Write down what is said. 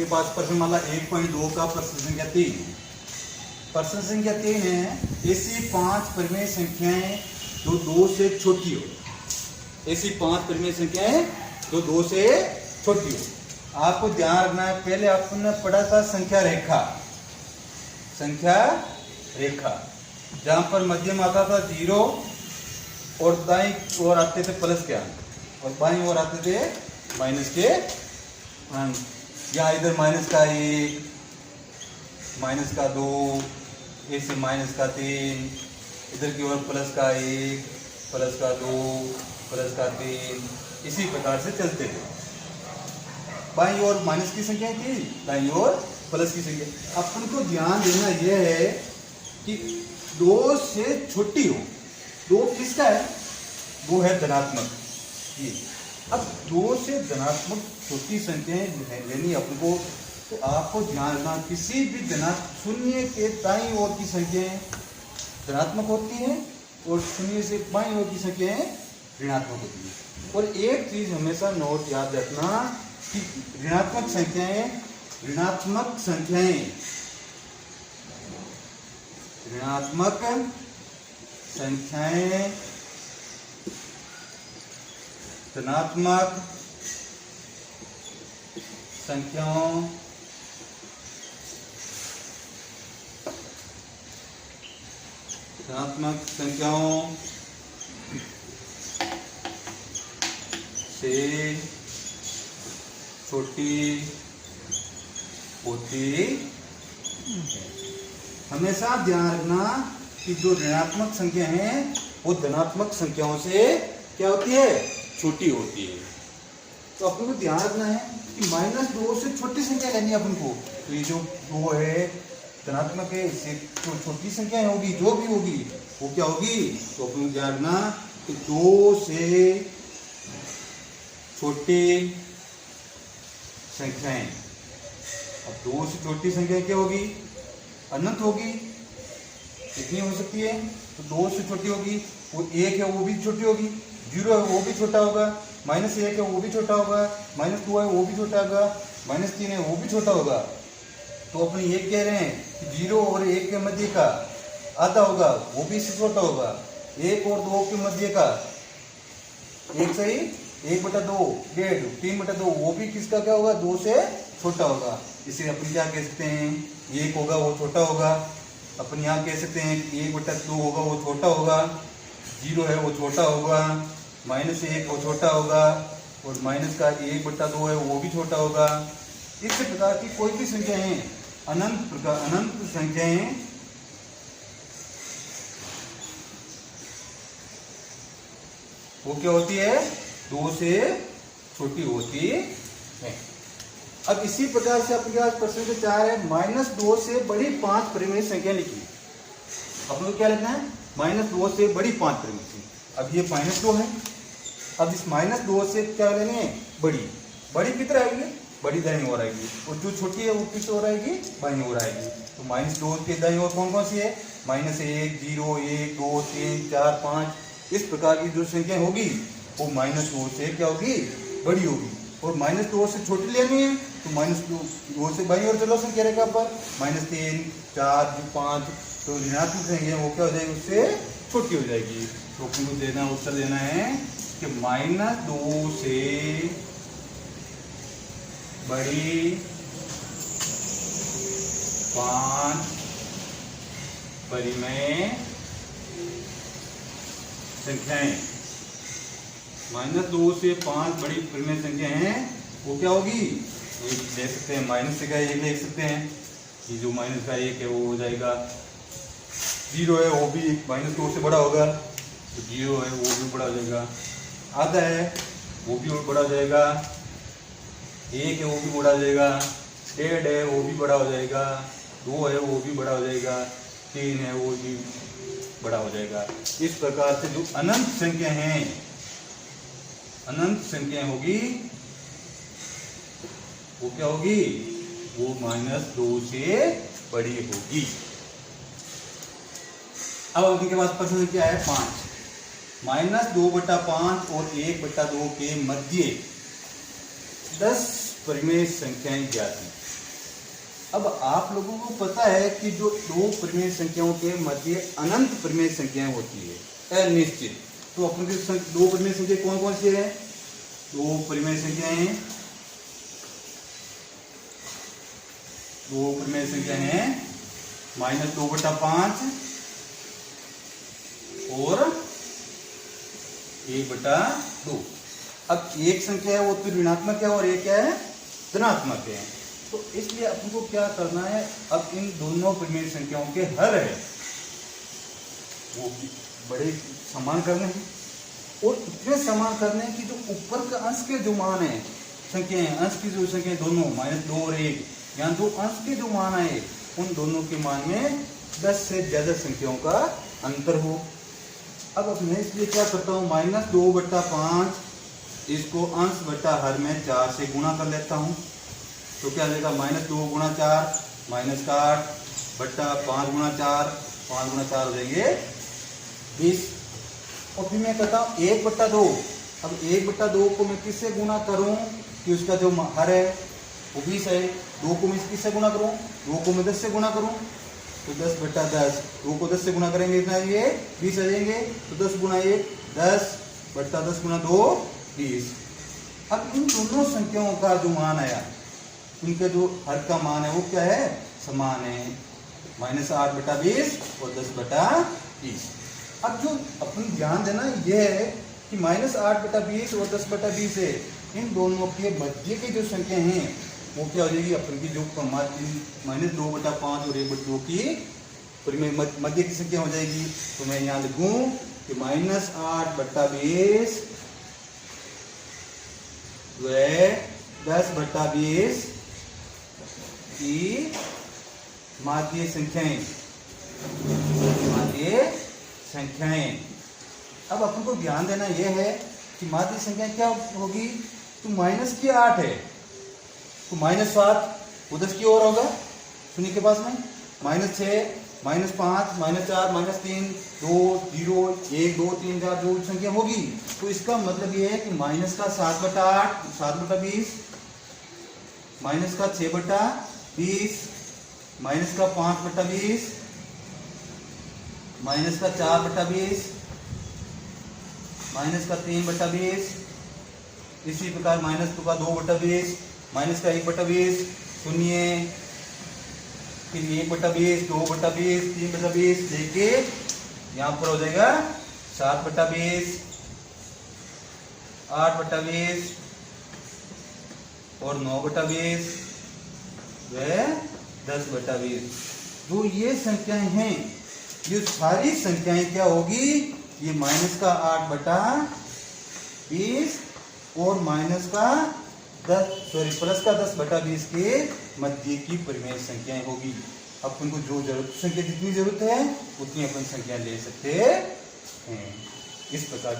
आपके पास प्रश्न माला 1.2 का प्रश्न संख्या 3। प्रश्न संख्या 3 है ऐसी 5 परिमेय संख्याएं जो 2 से छोटी हो। ऐसी 5 परिमेय संख्याएं जो 2 से छोटी हो। आपको ध्यान रखना है, पहले आपने पढ़ा था संख्या रेखा। संख्या रेखा जहां पर मध्यम आता था 0 और दाईं ओर आते थे प्लस के अंक और बाईं ओर आते थे माइनस के अंक। यहाँ इधर माइनस का 1, माइनस का 2, ऐसे माइनस का 3, इधर की ओर प्लस का 1, प्लस का 2, प्लस का 3, इसी प्रकार से चलते थे। बाईं ओर माइनस की संख्या थी, दाईं ओर प्लस की संख्या। अपन को ध्यान देना यह है कि 2 से छोटी हो। 2 किसका है? 2 है धनात्मक। ये अब 2 से धनात्मक छोटी संख्याएं लेनी अपन को, तो आपको ध्यान रखना किसी भी धनात्मक शून्य के दाईं ओर की संख्याएं धनात्मक होती हैं और शून्य से बाईं ओर की संख्याएं ऋणात्मक होती हैं। और एक चीज हमेशा नोट याद रखना कि ऋणात्मक संख्याएं धनात्मक संख्याएं धनात्मक संख्याओं से छोटी होती। हमेशा ध्यान रखना कि जो ऋणात्मक संख्या है वो धनात्मक संख्याओं से क्या होती है? छोटी होती है। तो अपन को ध्यान रखना है कि -2 से छोटी संख्या लेनी है अपन को। तो ये जो 2 है धनात्मक है, इससे जो छोटी संख्या होगी जो भी होगी वो क्या होगी? तो अपन को ध्यान रखना कि 2 से छोटी संख्याएं। अब 2 से छोटी संख्या क्या होगी? अनंत होगी। कितनी हो सकती है? तो 2 से छोटी होगी। वो 1 है वो भी छोटी होगी, 0 है वो भी छोटा होगा, -1 है वो भी छोटा होगा, -2 है वो भी छोटा होगा, -3 है वो भी छोटा होगा। तो अपन ये कह रहे हैं कि 0 और 1 के मध्य का आधा होगा वो भी इससे छोटा होगा। 1 और 2 के मध्य का 1 सही 1/2 1.5 3/2 वो भी किसका क्या होगा? 2 से छोटा होगा। इसे अपन क्या कह सकते हैं? 1 होगा वो छोटा होगा। अपन यहाँ कह सकते हैं कि 1/2 होगा वो छोटा होगा, 0 है वो छोटा होगा, -1 वो छोटा होगा और माइनस का 1/2 है वो भी छोटा होगा। इस प्रकार की कोई भी संख्याएं अनंत संख्याएं वो क्या होती है? 2 से छोटी होती है। अब इसी प्रकार से आपके पास प्रश्न नंबर 4 है -2 से बड़ी 5 परिमेय संख्या लिखी। अपन को क्या लिखना है? -2 से बड़ी 5 परिमेय संख्या। अब ये -2 है। अब इस -2 से क्या लेनी है? बड़ी किधर आएगी? बड़ी दाईं ओर आएगी और जो छोटी है वो किस ओर आएगी? बाईं ओर आएगी। तो -2 के दाईं ओर कौन कौन सी है? -1 0 1 2 3 4 5 इस प्रकार की जो संख्या होगी वो -2 से क्या होगी? बड़ी होगी। और -2 से छोटी लेनी है तो -2 से बाईं ओर चलो संख्या रेखा पर -3 4 5 तो ऋणात्मक संख्या वो क्या हो जाएगी? उससे छोटी हो जाएगी। तो अपन को उत्तर देना है कि -2 से बड़ी 5 परिमेय संख्याएं। -2 से 5 बड़ी परिमेय संख्या हैं वो क्या होगी? एक ले सकते हैं, माइनस का 1 ले सकते हैं। ये जो -1 है वो हो जाएगा। 0 है वो भी -2 से बड़ा होगा तो 0 है वो भी बड़ा हो जाएगा। आधा है वो भी बड़ा हो जाएगा। 1 है वो भी बड़ा हो जाएगा। 1.5 है वो भी बड़ा हो जाएगा। 2 है वो भी बड़ा हो जाएगा। 3 है वो भी बड़ा हो जाएगा। इस प्रकार से जो अनंत संख्याएं होगी वो क्या होगी? वो -2 से बड़ी होगी। अब उनके पास प्रश्न क्या है? 5 -2/5 और 1/2 के मध्य 10 परिमेय संख्याएं ज्ञात हैं। अब आप लोगों को पता है कि जो दो परिमेय संख्याओं के मध्य अनंत परिमेय संख्याएं होती है अनिश्चित, तो अपन के दो परिमेय संख्या कौन कौन सी है? दो परिमेय संख्याएं, दो परिमेय संख्या है -2/5 और 1/2। अब एक संख्या है वो तो ऋणात्मक है और एक क्या है? धनात्मक है। तो इसलिए अपन को क्या करना है, अब इन दोनों परिमेय संख्याओं के हर है वो बड़े समान करने हैं, और इतने समान करने हैं कि जो ऊपर का अंश के जो मान है संख्याएं, अंश की जो संख्या दोनों -2 और 1, यहाँ दो अंश के जो मान आए उन दोनों के मान में 10 से ज्यादा संख्याओं का अंतर हो। अब मैं इसलिए क्या करता हूँ, -2/5 इसको अंश बटा हर में 4 से गुणा कर लेता हूँ। तो क्या देगा, -2 × 4 -8 बट्टा 5 × 4, 5 × 4 हो जाएंगे 20। और फिर मैं कहता हूँ 1/2। अब 1/2 को मैं किससे गुणा करूं कि उसका जो हर है वो 20 है। 2 को मैं किससे गुणा करूं? 2 को मैं 10 से गुणा करूं, तो 10/10। 2 को 10 से गुणा करेंगे इतना ये 20 आ जाएंगे। तो 10 × 1 10 बट्टा 10 × 2 20। अब इन दोनों संख्याओं का जो मान आया, उनके जो हर का मान है वो क्या है? समान है, -8/20 और 10/20। अब जो अपन ध्यान देना ये है कि -8/20 और 10/20 है, इन दोनों के मध्य की जो संख्या हैं वो क्या हो जाएगी? अपन की जो -2/5 और 1/2 की परिमेय मध्य की संख्या हो जाएगी। तो मैं यहाँ लिखूं कि -8/20 व 10/20 की माध्य संख्याएं, माध्य संख्याएं। अब अपन को ध्यान देना यह है कि माध्य संख्या क्या होगी? तो -8 है, तो -7 वो 10 की ओर होगा शून्य के पास में, -6 -5 -4 -3 2 0 1 2 3 4 जो संख्या होगी। तो इसका मतलब ये है कि माइनस का 7/8 7/20, माइनस का 6/20, माइनस का 5/20, माइनस का 4/20, माइनस का 3/20, इसी प्रकार -2 का 2/20, माइनस का 1/20, शून्य, फिर 1/20, 2/20, 3/20 लेके यहाँ पर हो जाएगा 7/20, 8/20 और 9/20 व 10/20। जो ये संख्याएं हैं, ये सारी संख्याएं क्या होगी? ये माइनस का 8/20 और माइनस का प्लस का 10/20 के मध्य की परिमेय संख्याएं होगी। अपन को जो संख्या जितनी जरूरत है उतनी अपन संख्या ले सकते हैं। इस प्रकार